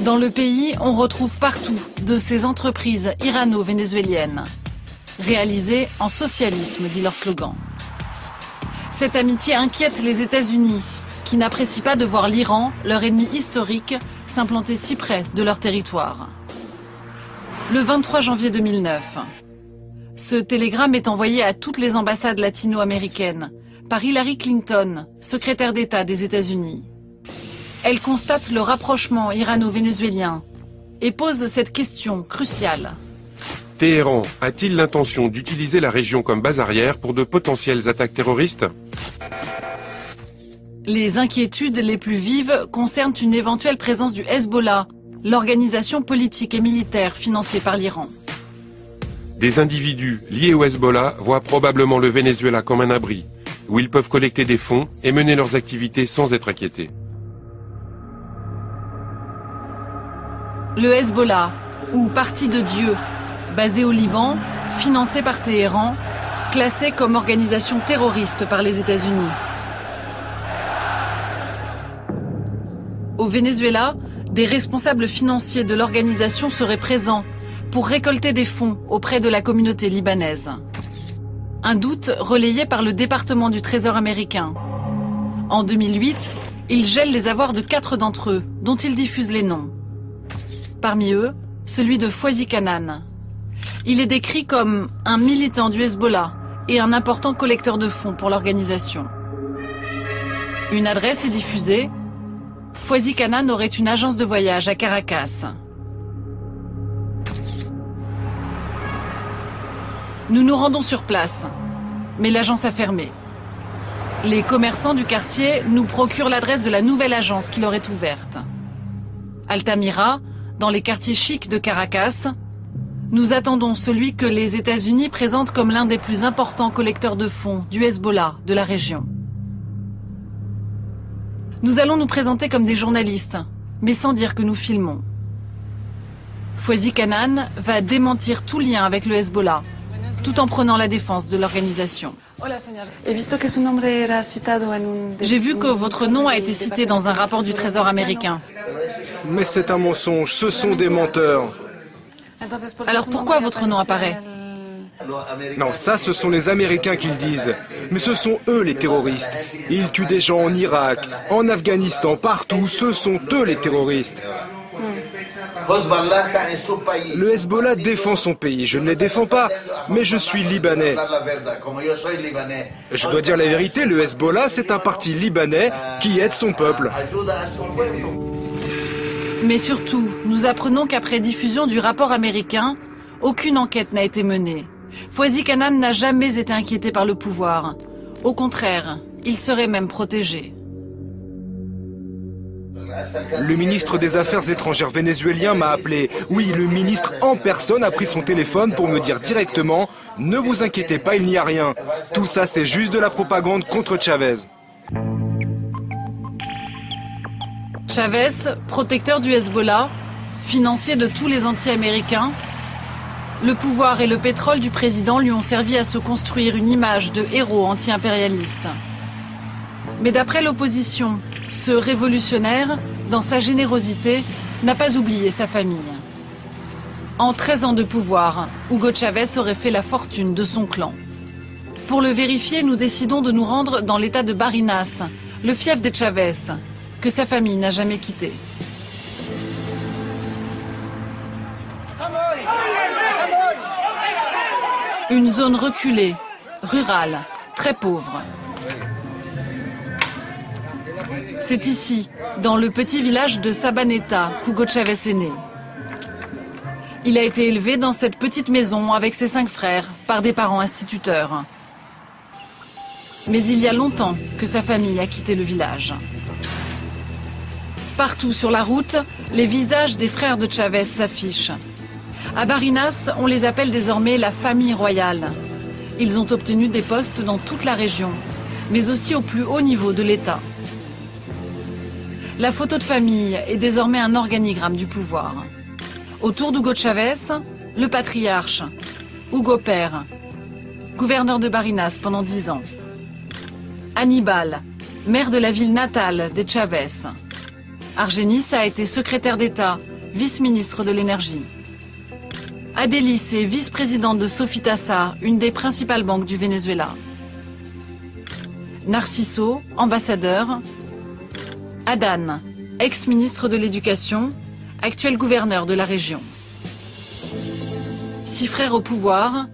Dans le pays, on retrouve partout de ces entreprises irano-vénézuéliennes, réalisées en socialisme, dit leur slogan. Cette amitié inquiète les États-Unis, qui n'apprécient pas de voir l'Iran, leur ennemi historique, s'implanter si près de leur territoire. Le 23 janvier 2009, ce télégramme est envoyé à toutes les ambassades latino-américaines par Hillary Clinton, secrétaire d'État des États-Unis. Elle constate le rapprochement irano-vénézuélien et pose cette question cruciale. Téhéran a-t-il l'intention d'utiliser la région comme base arrière pour de potentielles attaques terroristes? Les inquiétudes les plus vives concernent une éventuelle présence du Hezbollah, l'organisation politique et militaire financée par l'Iran. Des individus liés au Hezbollah voient probablement le Venezuela comme un abri, où ils peuvent collecter des fonds et mener leurs activités sans être inquiétés. Le Hezbollah, ou Parti de Dieu, basé au Liban, financé par Téhéran, classé comme organisation terroriste par les États-Unis. Au Venezuela, des responsables financiers de l'organisation seraient présents pour récolter des fonds auprès de la communauté libanaise. Un doute relayé par le département du Trésor américain. En 2008, il gèle les avoirs de 4 d'entre eux, dont il diffuse les noms. Parmi eux, celui de Fouazi Canaan. Il est décrit comme un militant du Hezbollah et un important collecteur de fonds pour l'organisation. Une adresse est diffusée. Fouazi Canaan aurait une agence de voyage à Caracas. Nous nous rendons sur place, mais l'agence a fermé. Les commerçants du quartier nous procurent l'adresse de la nouvelle agence qui leur est ouverte. Altamira, dans les quartiers chics de Caracas, nous attendons celui que les États-Unis présentent comme l'un des plus importants collecteurs de fonds du Hezbollah de la région. Nous allons nous présenter comme des journalistes, mais sans dire que nous filmons. Fouazi Canaan va démentir tout lien avec le Hezbollah, tout en prenant la défense de l'organisation. J'ai vu que votre nom a été cité dans un rapport du Trésor américain. Mais c'est un mensonge, ce sont des menteurs. Alors pourquoi votre nom apparaît? Non, ça, ce sont les Américains qui le disent. Mais ce sont eux les terroristes. Ils tuent des gens en Irak, en Afghanistan, partout. Ce sont eux les terroristes. Le Hezbollah défend son pays. Je ne les défends pas, mais je suis libanais. Je dois dire la vérité, le Hezbollah, c'est un parti libanais qui aide son peuple. Mais surtout, nous apprenons qu'après diffusion du rapport américain, aucune enquête n'a été menée. Fouazi Canaan n'a jamais été inquiété par le pouvoir. Au contraire, il serait même protégé. Le ministre des Affaires étrangères vénézuélien m'a appelé. Oui, le ministre en personne a pris son téléphone pour me dire directement « Ne vous inquiétez pas, il n'y a rien. Tout ça, c'est juste de la propagande contre Chavez. » Chavez, protecteur du Hezbollah, financier de tous les anti-américains, le pouvoir et le pétrole du président lui ont servi à se construire une image de héros anti-impérialiste. Mais d'après l'opposition, ce révolutionnaire, dans sa générosité, n'a pas oublié sa famille. En 13 ans de pouvoir, Hugo Chavez aurait fait la fortune de son clan. Pour le vérifier, nous décidons de nous rendre dans l'état de Barinas, le fief des Chavez, que sa famille n'a jamais quitté. Une zone reculée, rurale, très pauvre. C'est ici, dans le petit village de Sabaneta, qu'Hugo Chavez est né. Il a été élevé dans cette petite maison avec ses 5 frères par des parents instituteurs. Mais il y a longtemps que sa famille a quitté le village. Partout sur la route, les visages des frères de Chavez s'affichent. À Barinas, on les appelle désormais la famille royale. Ils ont obtenu des postes dans toute la région, mais aussi au plus haut niveau de l'État. La photo de famille est désormais un organigramme du pouvoir. Autour d'Hugo Chavez, le patriarche, Hugo Père, gouverneur de Barinas pendant 10 ans. Hannibal, maire de la ville natale des Chavez. Argenis a été secrétaire d'État, vice-ministre de l'énergie. Adélis est vice-présidente de Sofitasa, une des principales banques du Venezuela. Narciso, ambassadeur. Adán, ex-ministre de l'Éducation, actuel gouverneur de la région. 6 frères au pouvoir,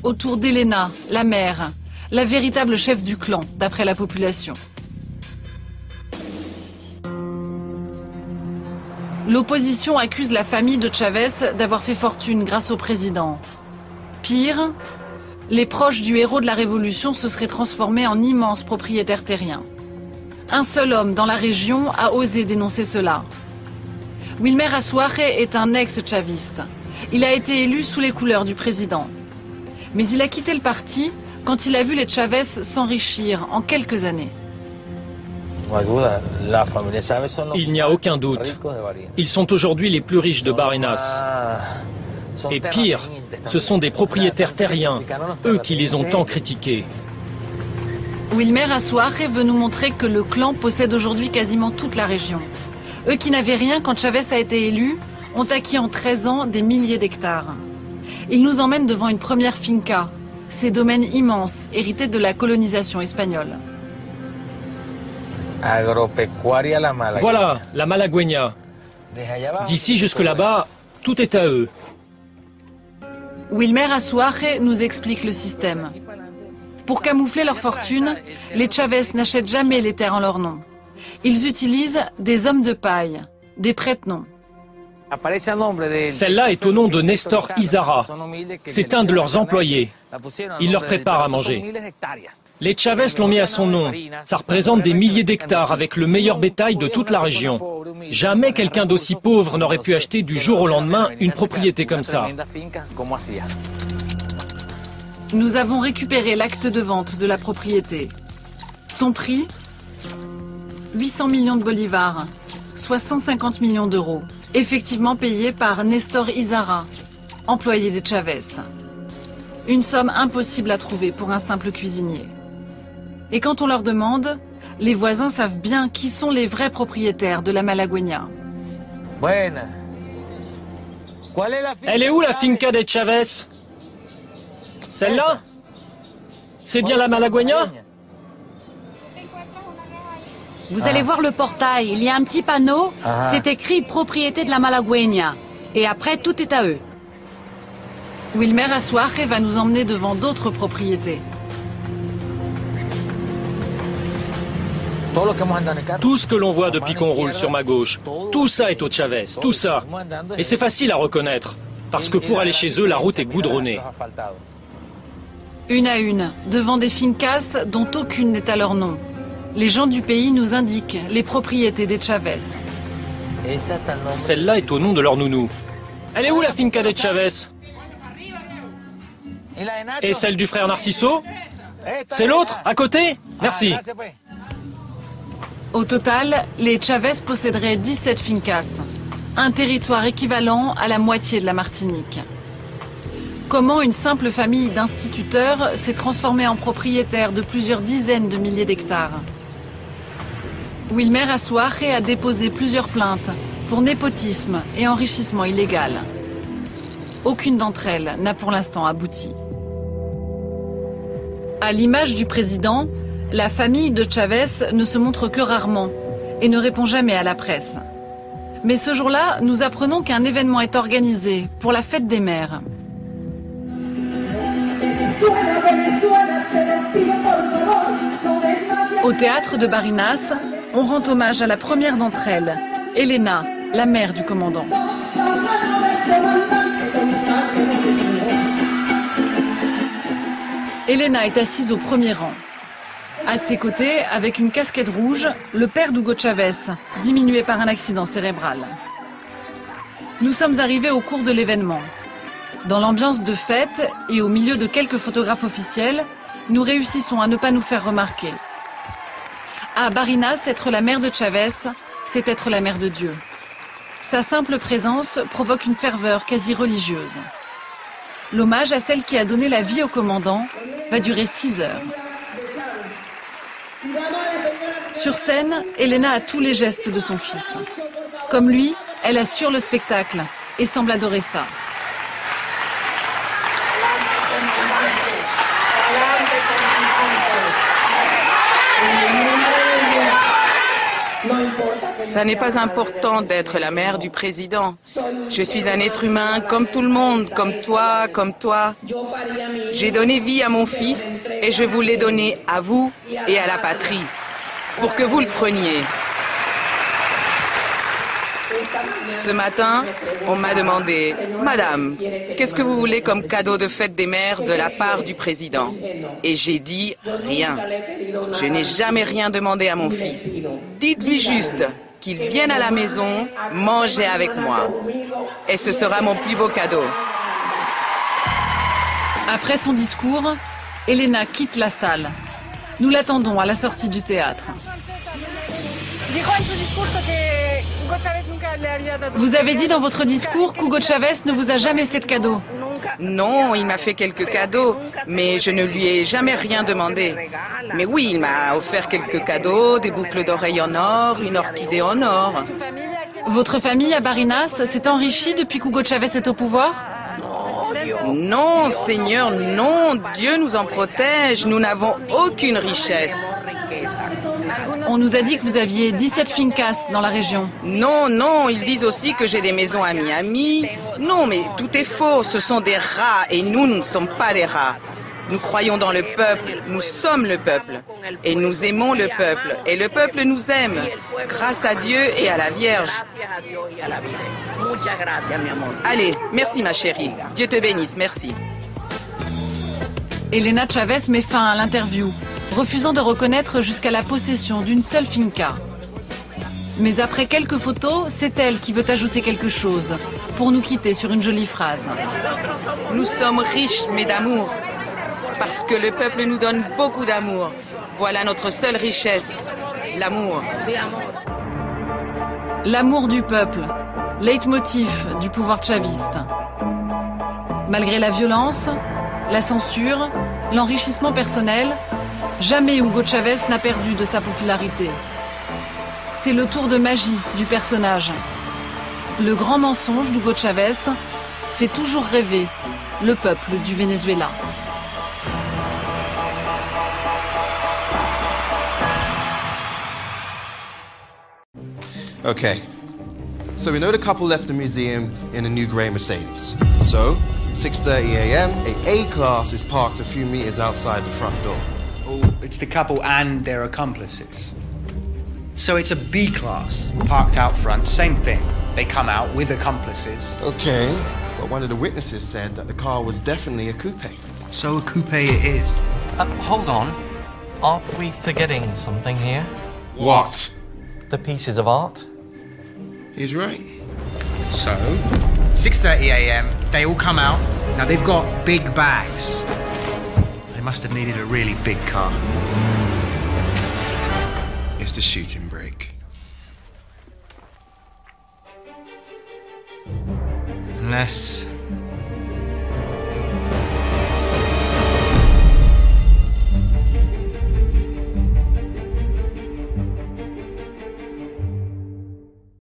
autour d'Elena, la mère, la véritable chef du clan, d'après la population. L'opposition accuse la famille de Chávez d'avoir fait fortune grâce au président. Pire, les proches du héros de la Révolution se seraient transformés en immenses propriétaires terriens. Un seul homme dans la région a osé dénoncer cela. Wilmer Asuaje est un ex-chaviste. Il a été élu sous les couleurs du président. Mais il a quitté le parti quand il a vu les Chávez s'enrichir en quelques années. Il n'y a aucun doute. Ils sont aujourd'hui les plus riches de Barinas. Et pire, ce sont des propriétaires terriens, eux qui les ont tant critiqués. Wilmer Asuaje veut nous montrer que le clan possède aujourd'hui quasiment toute la région. Eux qui n'avaient rien quand Chávez a été élu, ont acquis en 13 ans des milliers d'hectares. Il nous emmène devant une première finca, ces domaines immenses hérités de la colonisation espagnole. Voilà, la Malagueña. D'ici jusque là-bas, tout est à eux. Wilmer Asuaje nous explique le système. Pour camoufler leur fortune, les Chávez n'achètent jamais les terres en leur nom. Ils utilisent des hommes de paille, des prête-noms. Celle-là est au nom de Nestor Izarra. C'est un de leurs employés. Il leur prépare à manger. Les Chávez l'ont mis à son nom. Ça représente des milliers d'hectares avec le meilleur bétail de toute la région. Jamais quelqu'un d'aussi pauvre n'aurait pu acheter du jour au lendemain une propriété comme ça. Nous avons récupéré l'acte de vente de la propriété. Son prix, 800 millions de bolivars, soit 150 millions d'euros, effectivement payé par Nestor Izarra, employé des Chávez. Une somme impossible à trouver pour un simple cuisinier. Et quand on leur demande, les voisins savent bien qui sont les vrais propriétaires de la Malagueña. Elle est où la finca des Chávez? Celle-là? C'est bien la Malagueña? Vous allez voir le portail, il y a un petit panneau, c'est écrit « Propriété de la Malagueña ». Et après, tout est à eux. Wilmer Asuaje va nous emmener devant d'autres propriétés. Tout ce que l'on voit depuis qu'on roule sur ma gauche, tout ça est aux Chávez, tout ça. Et c'est facile à reconnaître, parce que pour aller chez eux, la route est goudronnée. Une à une, devant des fincas dont aucune n'est à leur nom. Les gens du pays nous indiquent les propriétés des Chávez. Celle-là est au nom de leur nounou. Elle est où la finca des Chávez? Et celle du frère Narciso? C'est l'autre, à côté? Merci. Au total, les Chávez posséderaient 17 fincas, un territoire équivalent à la moitié de la Martinique. Comment une simple famille d'instituteurs s'est transformée en propriétaire de plusieurs dizaines de milliers d'hectares? Wilmer Asuaje a déposé plusieurs plaintes pour népotisme et enrichissement illégal. Aucune d'entre elles n'a pour l'instant abouti. À l'image du président, la famille de Chávez ne se montre que rarement et ne répond jamais à la presse. Mais ce jour-là, nous apprenons qu'un événement est organisé pour la fête des mères. Au théâtre de Barinas, on rend hommage à la première d'entre elles, Elena, la mère du commandant. Elena est assise au premier rang. À ses côtés, avec une casquette rouge, le père d'Hugo Chávez, diminué par un accident cérébral. Nous sommes arrivés au cours de l'événement. Dans l'ambiance de fête et au milieu de quelques photographes officiels, nous réussissons à ne pas nous faire remarquer. À Barinas, être la mère de Chávez, c'est être la mère de Dieu. Sa simple présence provoque une ferveur quasi religieuse. L'hommage à celle qui a donné la vie au commandant va durer 6 heures. Sur scène, Elena a tous les gestes de son fils. Comme lui, elle assure le spectacle et semble adorer ça. Ça n'est pas important d'être la mère du président. Je suis un être humain comme tout le monde, comme toi, comme toi. J'ai donné vie à mon fils et je vous l'ai donné à vous et à la patrie, pour que vous le preniez. Ce matin, on m'a demandé, « Madame, qu'est-ce que vous voulez comme cadeau de fête des mères de la part du président ?» Et j'ai dit, « Rien. Je n'ai jamais rien demandé à mon fils. Dites-lui juste qu'il vienne à la maison manger avec moi. Et ce sera mon plus beau cadeau. » Après son discours, Elena quitte la salle. Nous l'attendons à la sortie du théâtre. Vous avez dit dans votre discours qu'Hugo Chavez ne vous a jamais fait de cadeau. Non, il m'a fait quelques cadeaux, mais je ne lui ai jamais rien demandé. Mais oui, il m'a offert quelques cadeaux, des boucles d'oreilles en or, une orchidée en or. Votre famille à Barinas s'est enrichie depuis qu'Hugo Chavez est au pouvoir? Non, Seigneur, non, Dieu nous en protège, nous n'avons aucune richesse. On nous a dit que vous aviez 17 fincas dans la région. Non, non, ils disent aussi que j'ai des maisons à Miami. Non, mais tout est faux, ce sont des rats et nous ne sommes pas des rats. Nous croyons dans le peuple, nous sommes le peuple. Et nous aimons le peuple, et le peuple nous aime, grâce à Dieu et à la Vierge. Allez, merci ma chérie, Dieu te bénisse, merci. Elena Chavez met fin à l'interview, refusant de reconnaître jusqu'à la possession d'une seule finca. Mais après quelques photos, c'est elle qui veut ajouter quelque chose, pour nous quitter sur une jolie phrase. Nous sommes riches, mais d'amour, parce que le peuple nous donne beaucoup d'amour. Voilà notre seule richesse, l'amour. L'amour du peuple, leitmotiv du pouvoir chaviste. Malgré la violence, la censure, l'enrichissement personnel, jamais Hugo Chavez n'a perdu de sa popularité. C'est le tour de magie du personnage. Le grand mensonge d'Hugo Chavez fait toujours rêver le peuple du Venezuela. Okay, so we know the couple left the museum in a new grey Mercedes. So, 6:30 a.m., a A-class is parked a few meters outside the front door. Oh, it's the couple and their accomplices. So it's a B-class, parked out front, same thing. They come out with accomplices. Okay, but one of the witnesses said that the car was definitely a coupe. So a coupe it is. Hold on. Aren't we forgetting something here? What? The pieces of art? He's right. So, 6:30 a.m., they all come out. Now they've got big bags. They must have needed a really big car. It's the shooting break. Unless